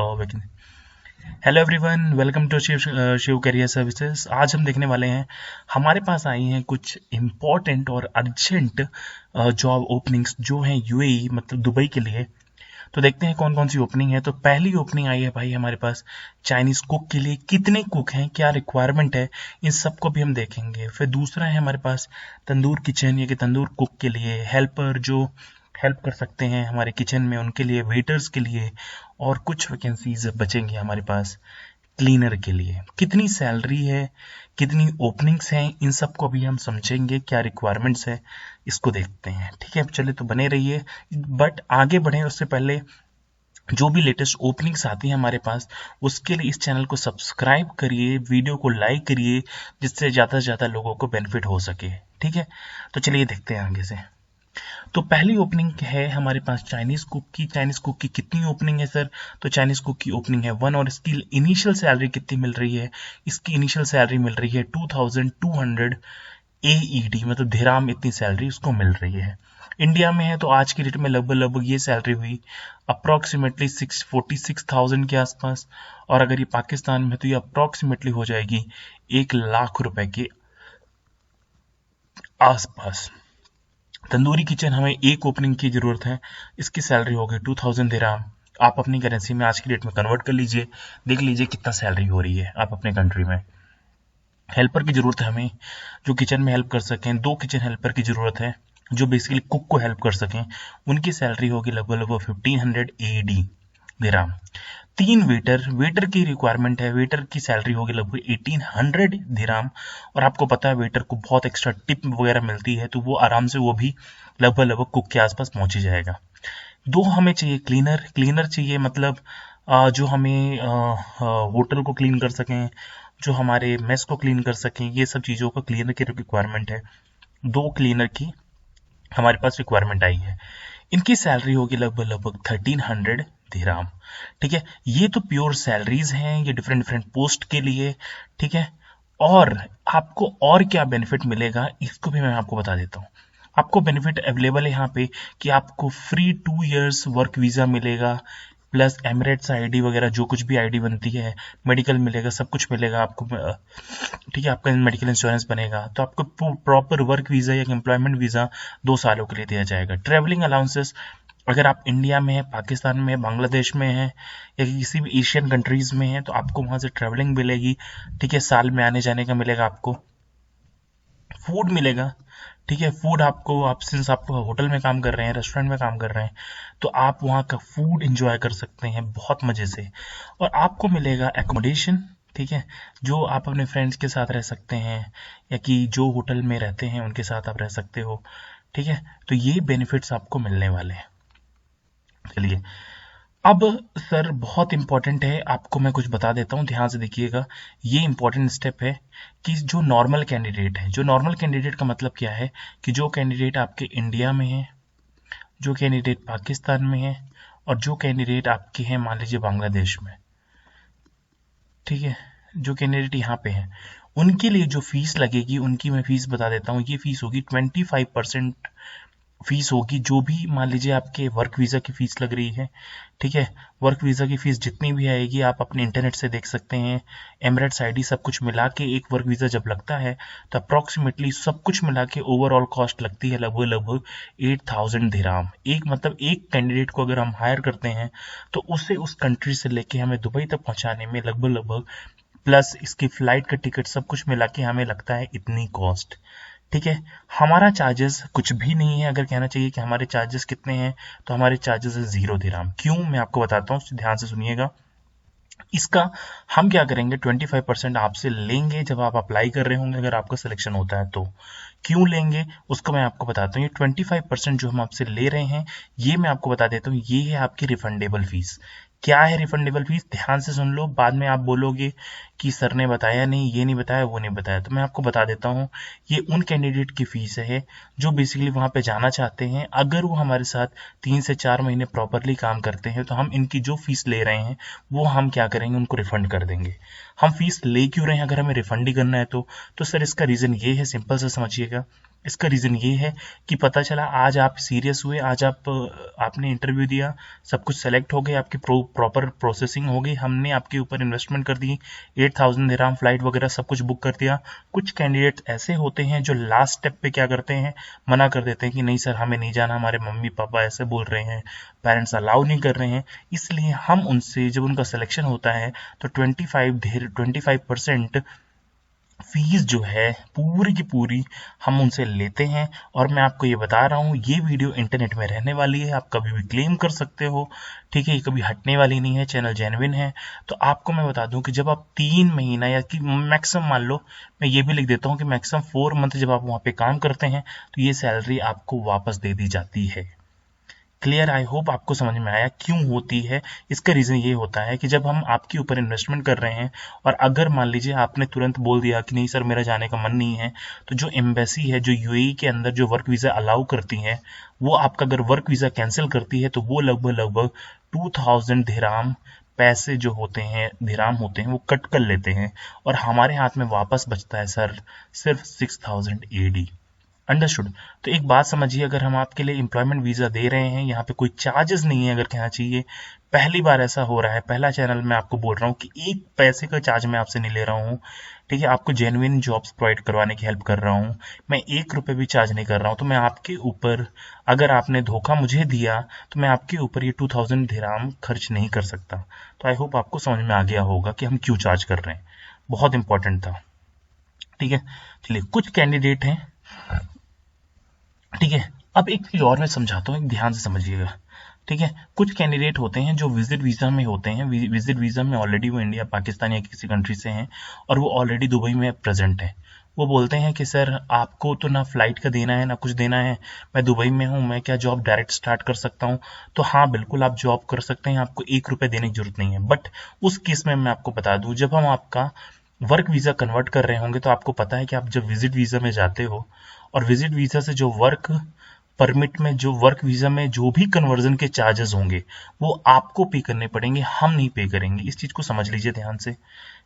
Vacancy. Hello everyone, welcome to Shiv career services. आज हम देखने वाले हैं, हमारे पास आई हैं कुछ इम्पोर्टेंट और अर्जेंट जॉब ओपनिंग्स जो हैं यूएई मतलब दुबई के लिए। तो देखते हैं कौन कौन सी ओपनिंग है। तो पहली ओपनिंग आई है भाई हमारे पास चाइनीज कुक के लिए। कितने कुक हैं, क्या रिक्वायरमेंट है, इन सबको भी हम देखेंगे। फिर दूसरा है हमारे पास तंदूर किचन, ये कि तंदूर कुक के लिए हेल्पर जो हेल्प कर सकते हैं हमारे किचन में, उनके लिए, वेटर्स के लिए। और कुछ वैकेंसीज बचेंगी हमारे पास क्लीनर के लिए। कितनी सैलरी है, कितनी ओपनिंग्स हैं, इन सब को अभी हम समझेंगे, क्या रिक्वायरमेंट्स है, इसको देखते हैं। ठीक है, चलिए तो बने रहिए। बट आगे बढ़े उससे पहले जो भी लेटेस्ट ओपनिंग्स आती है हमारे पास, उसके लिए इस चैनल को सब्सक्राइब करिए, वीडियो को लाइक करिए, जिससे ज़्यादा से ज़्यादा लोगों को बेनिफिट हो सके। ठीक है, तो चलिए देखते हैं आगे से। तो पहली ओपनिंग है हमारे पास चाइनीज कुक की। चाइनीज कुक की कितनी ओपनिंग है सर? तो चाइनीज कुक की ओपनिंग है 1 और इसकी इनिशियल सैलरी कितनी मिल रही है? इसकी इनिशियल सैलरी मिल रही है 2200 AED, मतलब दिराम इतनी सैलरी उसको मिल रही है। इंडिया में है तो आज की डेट में लगभग लगभग ये सैलरी हुई अप्रोक्सीमेटली 646,000 के आसपास। और अगर ये पाकिस्तान में तो ये अप्रोक्सीमेटली हो जाएगी 1 लाख रुपए के आसपास। तंदूरी किचन हमें एक ओपनिंग की जरूरत है, इसकी सैलरी होगी 2000 दिराम। आप अपनी करेंसी में आज की डेट में कन्वर्ट कर लीजिए, देख लीजिए कितना सैलरी हो रही है आप अपने कंट्री में। हेल्पर की जरूरत है हमें, जो किचन में हेल्प कर सकें। 2 किचन हेल्पर की जरूरत है जो बेसिकली कुक को हेल्प कर सकें। उनकी सैलरी होगी लगभग लगभग 1500 AED दिराम। 3 वेटर, वेटर की रिक्वायरमेंट है, वेटर की सैलरी होगी लगभग 1800 दिराम। और आपको पता है वेटर को बहुत एक्स्ट्रा टिप वगैरह मिलती है, तो वो आराम से वो भी लगभग लगभग कुक के आसपास पहुंच ही जाएगा। 2 हमें चाहिए क्लीनर। क्लीनर चाहिए मतलब जो हमें होटल को क्लीन कर सकें, जो हमारे मेस को क्लीन कर सकें, ये सब चीज़ों का क्लीनर की रिक्वायरमेंट है। 2 क्लीनर की हमारे पास रिक्वायरमेंट आई है। इनकी सैलरी होगी लगभग लगभग 1300 दिराम। ठीक है, ये तो प्योर सैलरीज हैं, ये डिफरेंट डिफरेंट पोस्ट के लिए। ठीक है, और आपको और क्या बेनिफिट मिलेगा इसको भी मैं आपको बता देता हूँ। आपको बेनिफिट अवेलेबल है यहाँ पे कि आपको फ्री 2 इयर्स वर्क वीज़ा मिलेगा, प्लस एमिरेट्स आईडी वगैरह जो कुछ भी आईडी बनती है, मेडिकल मिलेगा, सब कुछ मिलेगा आपको। ठीक है, आपका मेडिकल इंश्योरेंस बनेगा, तो आपको प्रॉपर वर्क वीज़ा या एम्प्लॉयमेंट वीज़ा 2 सालों के लिए दिया जाएगा। ट्रेवलिंग अलाउंसेस, अगर आप इंडिया में है, पाकिस्तान में है, बांग्लादेश में है, या किसी भी एशियन कंट्रीज में है, तो आपको वहाँ से ट्रेवलिंग मिलेगी। ठीक है, साल में आने जाने का मिलेगा आपको। फूड मिलेगा। ठीक है, फूड आपको, आप सिंस आप होटल में काम कर रहे हैं, रेस्टोरेंट में काम कर रहे हैं, तो आप वहाँ का फूड एंजॉय कर सकते हैं बहुत मज़े से। और आपको मिलेगा एकोमोडेशन। ठीक है, जो आप अपने फ्रेंड्स के साथ रह सकते हैं, या कि जो होटल में रहते हैं उनके साथ आप रह सकते हो। ठीक है, तो ये बेनिफिट्स आपको मिलने वाले हैं। चलिए, अब सर बहुत इंपॉर्टेंट है, आपको मैं कुछ बता देता हूँ, ध्यान से देखिएगा। ये इंपॉर्टेंट स्टेप है कि जो नॉर्मल कैंडिडेट है, जो नॉर्मल कैंडिडेट का मतलब क्या है कि जो कैंडिडेट आपके इंडिया में है, जो कैंडिडेट पाकिस्तान में है, और जो कैंडिडेट आपके हैं मान लीजिए बांग्लादेश में। ठीक है, जो कैंडिडेट यहाँ पे हैं, उनके लिए जो फीस लगेगी, उनकी मैं फीस बता देता हूँ। ये फीस होगी 25% फीस होगी, जो भी मान लीजिए आपके वर्क वीज़ा की फ़ीस लग रही है। ठीक है, वर्क वीज़ा की फ़ीस जितनी भी आएगी आप अपने इंटरनेट से देख सकते हैं। एमिरेट्स आईडी सब कुछ मिला के एक वर्क वीज़ा जब लगता है तो अप्रॉक्सीमेटली सब कुछ मिला के ओवरऑल कॉस्ट लगती है लगभग लगभग 8000 दिराम। एक मतलब एक कैंडिडेट को अगर हम हायर करते हैं तो उसे उस कंट्री से लेके हमें दुबई तक पहुंचाने में लगभग लगभग, प्लस इसकी फ्लाइट का टिकट सब कुछ मिला के हमें लगता है इतनी कॉस्ट। ठीक है, हमारा चार्जेस कुछ भी नहीं है। अगर कहना चाहिए कि हमारे चार्जेस कितने हैं, तो हमारे चार्जेस है 0 दिराम। क्यों, मैं आपको बताता हूँ, ध्यान से सुनिएगा। इसका हम क्या करेंगे, 25% आपसे लेंगे जब आप अप्लाई कर रहे होंगे, अगर आपका सिलेक्शन होता है तो। क्यों लेंगे उसको मैं आपको बताता हूँ। ये 25% जो हम आपसे ले रहे हैं, ये मैं आपको बता देता हूँ, ये है आपकी रिफंडेबल फीस। क्या है रिफंडेबल फीस, ध्यान से सुन लो, बाद में आप बोलोगे कि सर ने बताया नहीं, ये नहीं बताया, वो नहीं बताया। तो मैं आपको बता देता हूँ, ये उन कैंडिडेट की फीस है जो बेसिकली वहाँ पे जाना चाहते हैं। अगर वो हमारे साथ 3 से 4 महीने प्रॉपरली काम करते हैं तो हम इनकी जो फीस ले रहे हैं वो हम क्या करेंगे, उनको रिफंड कर देंगे। हम फीस ले क्यों रहे हैं अगर हमें रिफंड ही करना है तो सर इसका रीज़न ये है, सिंपल से समझिएगा। इसका रीज़न ये है कि पता चला आज आप सीरियस हुए, आज आपने इंटरव्यू दिया, सब कुछ सेलेक्ट हो गए, आपकी प्रॉपर प्रोसेसिंग हो गई, हमने आपके ऊपर इन्वेस्टमेंट कर दी, 8,000 दिरहम फ्लाइट वगैरह सब कुछ बुक कर दिया। कुछ कैंडिडेट ऐसे होते हैं जो लास्ट स्टेप पे क्या करते हैं, मना कर देते हैं कि नहीं सर हमें नहीं जाना, हमारे मम्मी पापा ऐसे बोल रहे हैं, पेरेंट्स अलाउ नहीं कर रहे हैं। इसलिए हम उनसे जब उनका सिलेक्शन होता है तो 25% फीस जो है पूरी की पूरी हम उनसे लेते हैं। और मैं आपको ये बता रहा हूँ, ये वीडियो इंटरनेट में रहने वाली है, आप कभी भी क्लेम कर सकते हो, ठीक है, ये कभी हटने वाली नहीं है, चैनल जेन्युइन है। तो आपको मैं बता दूं कि जब आप 3 महीना या कि मैक्सिमम मान लो, मैं ये भी लिख देता हूँ कि मैक्सिमम 4 मंथ जब आप वहाँ पे काम करते हैं तो ये सैलरी आपको वापस दे दी जाती है। क्लियर? आई होप आपको समझ में आया क्यों होती है। इसका रीज़न ये होता है कि जब हम आपके ऊपर इन्वेस्टमेंट कर रहे हैं और अगर मान लीजिए आपने तुरंत बोल दिया कि नहीं सर मेरा जाने का मन नहीं है, तो जो एम्बेसी है, जो यूएई के अंदर जो वर्क वीज़ा अलाउ करती है, वो आपका अगर वर्क वीज़ा कैंसिल करती है तो वो लगभग 2,000 दिरहम पैसे जो होते हैं, दिरहम होते हैं, वो कट कर लेते हैं और हमारे हाथ में वापस बचता है सर सिर्फ 6,000 एडी। अंडरस्टूड? तो एक बात समझिए, अगर हम आपके लिए एम्प्लॉयमेंट वीज़ा दे रहे हैं, यहाँ पे कोई चार्जेस नहीं है, अगर कहना चाहिए पहली बार ऐसा हो रहा है, पहला चैनल मैं आपको बोल रहा हूँ कि 1 पैसे का चार्ज मैं आपसे नहीं ले रहा हूँ, ठीक है, आपको जेन्युइन जॉब्स प्रोवाइड करवाने की हेल्प कर रहा हूँ, मैं 1 रुपये भी चार्ज नहीं कर रहा हूँ। तो मैं आपके ऊपर, अगर आपने धोखा मुझे दिया तो मैं आपके ऊपर ये 2,000 दिरहम खर्च नहीं कर सकता। तो आई होप आपको समझ में आ गया होगा कि हम क्यों चार्ज कर रहे हैं, बहुत इंपॉर्टेंट था, ठीक है। चलिए, कुछ कैंडिडेट हैं, ठीक है। अब एक चीज और मैं समझाता हूँ, एक ध्यान से समझिएगा, ठीक है। कुछ कैंडिडेट होते हैं जो विजिट वीजा में होते हैं, विजिट वीजा में ऑलरेडी वो इंडिया, पाकिस्तान या किसी कंट्री से हैं और वो ऑलरेडी दुबई में प्रेजेंट है। वो बोलते हैं कि सर आपको तो ना फ्लाइट का देना है ना कुछ देना है, मैं दुबई में हूँ, मैं क्या जॉब डायरेक्ट स्टार्ट कर सकता हूँ? तो हाँ बिल्कुल आप जॉब कर सकते हैं, आपको 1 रुपये देने की जरूरत नहीं है। बट उस केस में मैं आपको बता दूं, जब हम आपका वर्क वीजा कन्वर्ट कर रहे होंगे तो आपको पता है कि आप जब विजिट वीजा में जाते हो और विजिट वीजा से जो वर्क परमिट में, जो वर्क वीजा में जो भी कन्वर्जन के चार्जेस होंगे वो आपको पे करने पड़ेंगे, हम नहीं पे करेंगे। इस चीज को समझ लीजिए ध्यान से,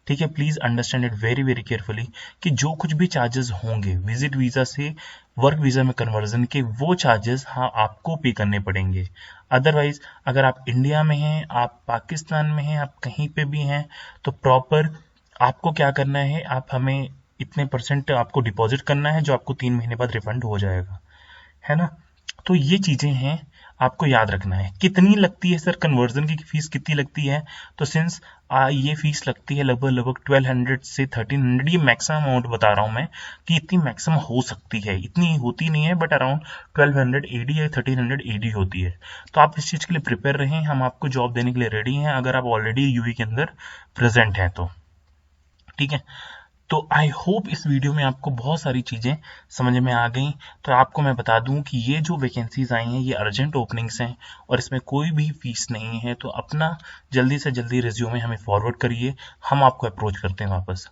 ठीक है। Please understand it very very carefully कि जो कुछ भी चार्जेस होंगे विजिट वीजा से वर्क वीजा में कन्वर्जन के, वो चार्जेस हाँ आपको पे करने पड़ेंगे। अदरवाइज अगर आप इंडिया में हैं, आप पाकिस्तान में हैं, आप कहीं पे भी हैं, तो प्रॉपर आपको क्या करना है, आप हमें इतने परसेंट आपको डिपॉजिट करना है जो आपको 3 महीने बाद रिफंड हो जाएगा, है ना। तो ये चीजें हैं, आपको याद रखना है। कितनी लगती है सर कन्वर्जन की फीस, कितनी लगती है? तो सिंस ये फीस लगती है लगभग 1200 से 1300, ये मैक्सिमम अमाउंट बता रहा हूँ मैं कि इतनी मैक्सिमम हो सकती है, इतनी होती नहीं है बट अराउंड 1200 एडी या 1300 एडी होती है। तो आप इस चीज के लिए प्रिपेयर रहें, हम आपको जॉब देने के लिए रेडी हैं अगर आप ऑलरेडी यूएई के अंदर प्रेजेंट हैं तो, ठीक है। तो आई होप इस वीडियो में आपको बहुत सारी चीज़ें समझ में आ गई। तो आपको मैं बता दूं कि ये जो वैकेंसीज आई हैं ये अर्जेंट ओपनिंग्स हैं और इसमें कोई भी फीस नहीं है। तो अपना जल्दी से जल्दी रिज्यूमे हमें फॉरवर्ड करिए, हम आपको अप्रोच करते हैं वापस।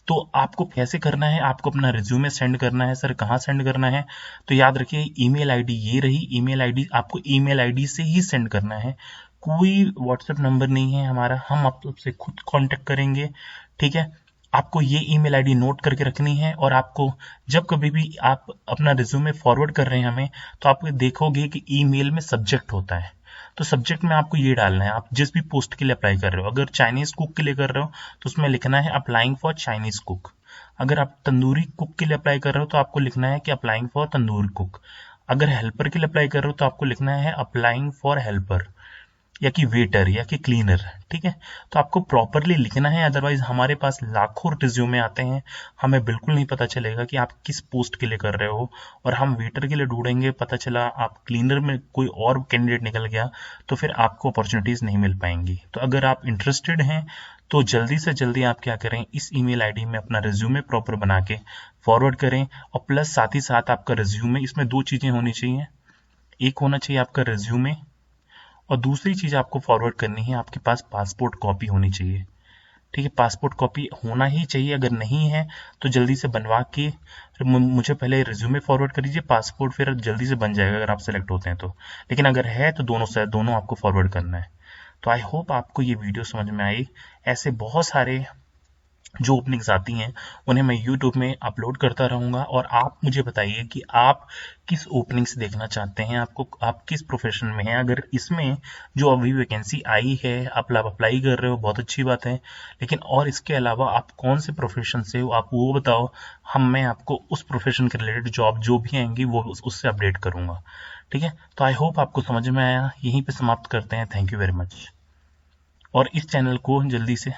तो आपको कैसे करना है, आपको अपना रिज्यूमे सेंड करना है। सर कहाँ सेंड करना है? तो याद रखिए ईमेल आईडी ये रही, ईमेल आईडी आपको ईमेल आईडी से ही सेंड करना है, कोई व्हाट्सएप नंबर नहीं है हमारा, हम आपसे खुद कांटेक्ट करेंगे, ठीक है। आपको ये ईमेल आईडी नोट करके रखनी है और आपको जब कभी भी आप अपना रिज्यूमे फॉरवर्ड कर रहे हैं हमें, तो आप देखोगे कि ईमेल में सब्जेक्ट होता है, तो सब्जेक्ट में आपको ये डालना है, आप जिस भी पोस्ट के लिए अप्लाई कर रहे हो। अगर चाइनीज कुक के लिए कर रहे हो तो उसमें लिखना है अप्लाइंग फॉर चाइनीज कुक। अगर आप तंदूरी कुक के लिए अप्लाई कर रहे हो तो आपको लिखना है कि अप्लाइंग फॉर तंदूरी कुक। अगर हेल्पर के लिए अप्लाई कर रहे हो तो आपको लिखना है अप्लाइंग फॉर हेल्पर या कि वेटर या कि क्लीनर, ठीक है। तो आपको प्रॉपरली लिखना है, अदरवाइज हमारे पास लाखों रिज्यूमे आते हैं, हमें बिल्कुल नहीं पता चलेगा कि आप किस पोस्ट के लिए कर रहे हो। और हम वेटर के लिए ढूंढेंगे, पता चला आप क्लीनर में कोई और कैंडिडेट निकल गया, तो फिर आपको अपॉर्चुनिटीज नहीं मिल पाएंगी। तो अगर आप इंटरेस्टेड हैं तो जल्दी से जल्दी आप क्या करें, इस ईमेल आईडी में अपना रिज्यूमे प्रॉपर बना के फॉरवर्ड करें। और प्लस साथ ही साथ आपका रिज्यूमे, इसमें 2 चीजें होनी चाहिए, एक होना चाहिए आपका रिज्यूमे और दूसरी चीज आपको फॉरवर्ड करनी है, आपके पास पासपोर्ट कॉपी होनी चाहिए, ठीक है, पासपोर्ट कॉपी होना ही चाहिए, अगर नहीं है तो जल्दी से बनवा के मुझे पहले रिज्यूमे फॉरवर्ड कर दीजिए, पासपोर्ट फिर जल्दी से बन जाएगा अगर आप सेलेक्ट होते हैं तो। लेकिन अगर है तो दोनों आपको फॉरवर्ड करना है। तो आई होप आपको ये वीडियो समझ में आई। ऐसे बहुत सारे जो ओपनिंग्स आती हैं उन्हें मैं यूट्यूब में अपलोड करता रहूँगा, और आप मुझे बताइए कि आप किस ओपनिंग्स देखना चाहते हैं, आप किस प्रोफेशन में हैं। अगर इसमें जो अभी वैकेंसी आई है आप अप्लाई कर रहे हो, बहुत अच्छी बात है, लेकिन और इसके अलावा आप कौन से प्रोफेशन से हो आप वो बताओ। मैं आपको उस प्रोफेशन के रिलेटेड जॉब जो भी आएंगी वो उससे अपडेट करूँगा। ठीक है, तो आई होप आपको समझ में आया। यहीं पे समाप्त करते हैं। थैंक यू वेरी मच, और इस चैनल को जल्दी से